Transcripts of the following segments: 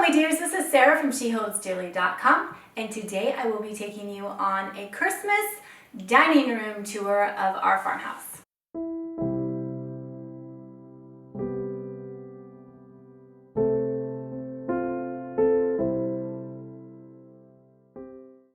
my dears, this is Sarah from SheHoldsDearly.com, and today I will be taking you on a Christmas dining room tour of our farmhouse.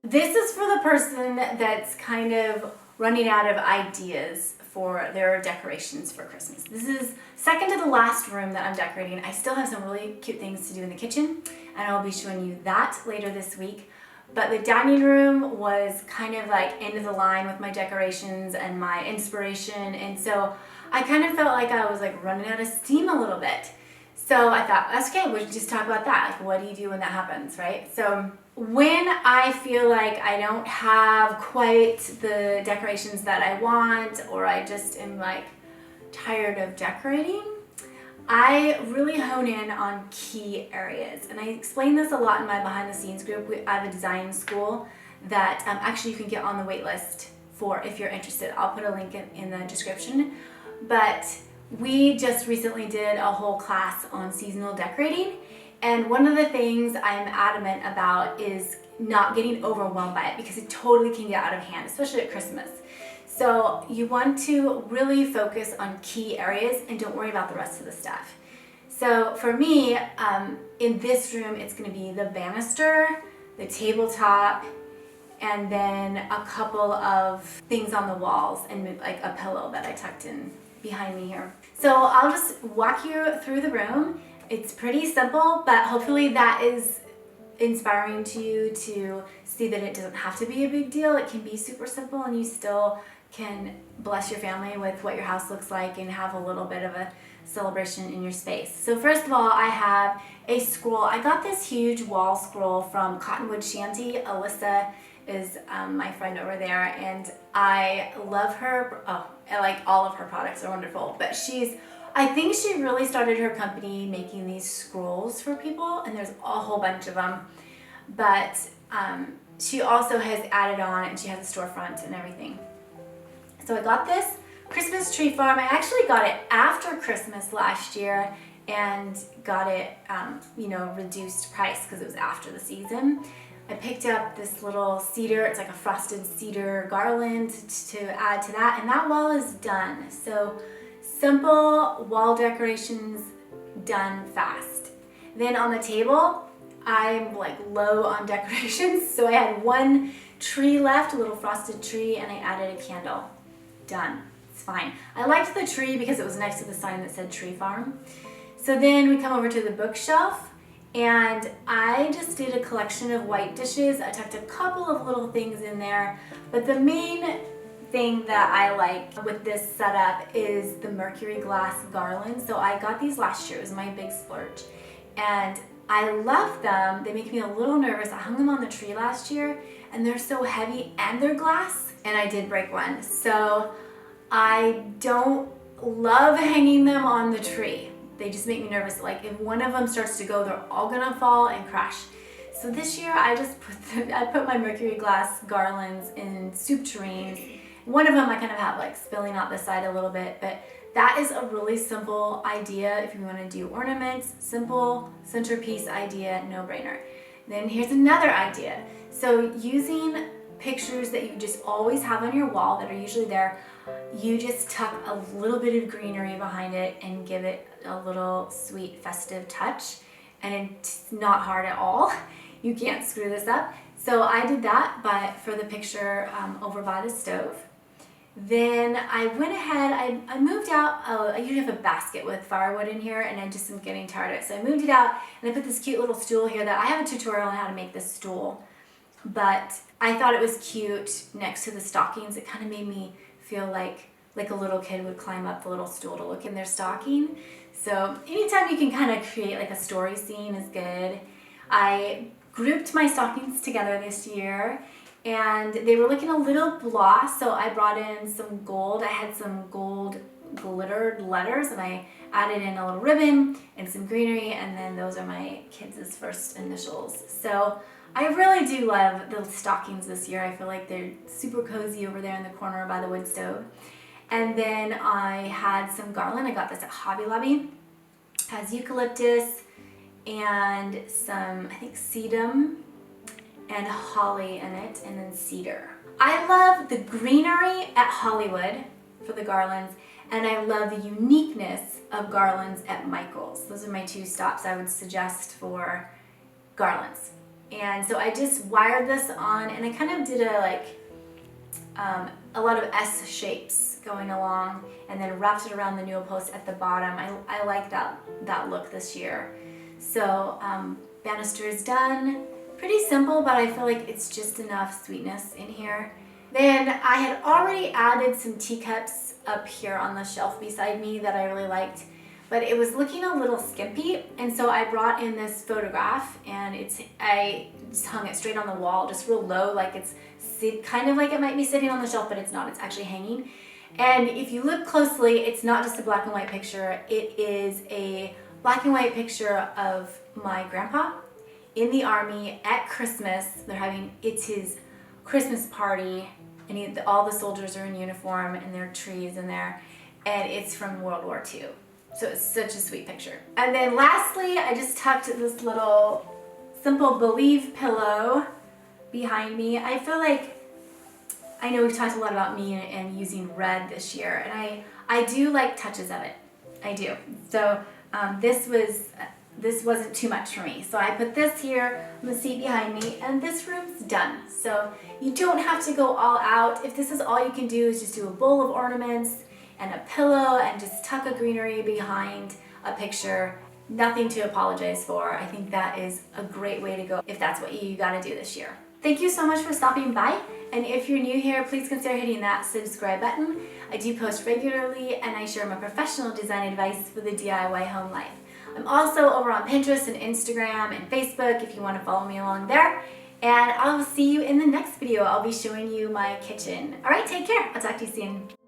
This is for the person that's kind of running out of ideas for their decorations for Christmas. This is second to the last room that I'm decorating. I still have some really cute things to do in the kitchen, and I'll be showing you that later this week. But the dining room was kind of like end of the line with my decorations and my inspiration, and so I kind of felt like I was like running out of steam a little bit. So I thought, that's okay, we should just talk about that. Like, what do you do when that happens, right? So when I feel like I don't have quite the decorations that I want, or I just am like tired of decorating, I really hone in on key areas. And I explain this a lot in my behind the scenes group. I have a design school that actually you can get on the wait list for if you're interested. I'll put a link in the description. But we just recently did a whole class on seasonal decorating, and one of the things I'm adamant about is not getting overwhelmed by it, because it totally can get out of hand, especially at Christmas. So you want to really focus on key areas and don't worry about the rest of the stuff. So for me, in this room, it's going to be the banister, the tabletop, and then a couple of things on the walls and like a pillow that I tucked in behind me here. So I'll just walk you through the room. It's pretty simple, but hopefully that is inspiring to you to see that it doesn't have to be a big deal. It can be super simple, and you still can bless your family with what your house looks like and have a little bit of a celebration in your space. So first of all, I have a scroll. I got this huge wall scroll from Cottonwood Shanty. Alyssa is my friend over there, and I love her. I like all of her products, are wonderful, but I think she really started her company making these scrolls for people, and there's a whole bunch of them, but she also has added on, and she has a storefront and everything. So I got this Christmas Tree Farm. I actually got it after Christmas last year and got it reduced price because it was after the season. I picked up this little cedar, it's like a frosted cedar garland to add to that, and that wall is done. So simple wall decorations done fast. Then on the table, I'm like low on decorations, so I had one tree left, a little frosted tree, and I added a candle. Done. It's fine. I liked the tree because it was next to the sign that said Tree Farm. So then we come over to the bookshelf, and I just did a collection of white dishes. I tucked a couple of little things in there, but the main thing that I like with this setup is the mercury glass garland. So I got these last year. It was my big splurge, and I love them. They make me a little nervous. I hung them on the tree last year, and they're so heavy, and they're glass, and I did break one. So I don't love hanging them on the tree. They just make me nervous. Like if one of them starts to go, they're all gonna fall and crash. So this year I just put my mercury glass garlands in soup tureens. One of them I kind of have like spilling out the side a little bit, but that is a really simple idea if you want to do ornaments. Simple centerpiece idea, no brainer. Then here's another idea. So using pictures that you just always have on your wall that are usually there, you just tuck a little bit of greenery behind it and give it a little sweet festive touch, and it's not hard at all. You can't screw this up. So I did that for the picture over by the stove. Then I went ahead, I moved out, I usually have a basket with firewood in here, and I just am getting tired of it. So I moved it out, and I put this cute little stool here that I have a tutorial on how to make this stool, but I thought it was cute next to the stockings. It kind of made me feel like a little kid would climb up the little stool to look in their stocking. So anytime you can kind of create like a story scene is good. I grouped my stockings together this year, and they were looking a little blah, so I brought in some gold. I had some gold glittered letters, and I added in a little ribbon and some greenery, and then those are my kids' first initials. So I really do love the stockings this year. I feel like they're super cozy over there in the corner by the wood stove. And then I had some garland. I got this at Hobby Lobby. It has eucalyptus and some, I think, sedum and holly in it, and then cedar. I love the greenery at Hollywood for the garlands, and I love the uniqueness of garlands at Michael's. Those are my two stops I would suggest for garlands. And so I just wired this on, and I kind of did a lot of S shapes going along, and then wrapped it around the newel post at the bottom. I like that look this year. So banister is done. Pretty simple, but I feel like it's just enough sweetness in here. Then I had already added some teacups up here on the shelf beside me that I really liked, but it was looking a little skimpy, and so I brought in this photograph, and I just hung it straight on the wall, just real low, like it's kind of like it might be sitting on the shelf, but it's not, it's actually hanging. And if you look closely, it's not just a black and white picture, it is a black and white picture of my grandpa in the Army at Christmas. It's his Christmas party, and all the soldiers are in uniform, and there are trees in there, and it's from World War II. So it's such a sweet picture. And then lastly, I just tucked this little simple Believe pillow behind me. I feel like, I know we've talked a lot about me and using red this year, and I do like touches of it. I do. So this wasn't too much for me. So I put this here on the seat behind me, and this room's done. So you don't have to go all out. If this is all you can do is just do a bowl of ornaments and a pillow and just tuck a greenery behind a picture, nothing to apologize for. I think that is a great way to go if that's what you gotta do this year. Thank you so much for stopping by, and if you're new here, please consider hitting that subscribe button. I do post regularly, and I share my professional design advice for the DIY home life. I'm also over on Pinterest and Instagram and Facebook if you want to follow me along there, and I'll see you in the next video. I'll be showing you my kitchen. All right, take care. I'll talk to you soon.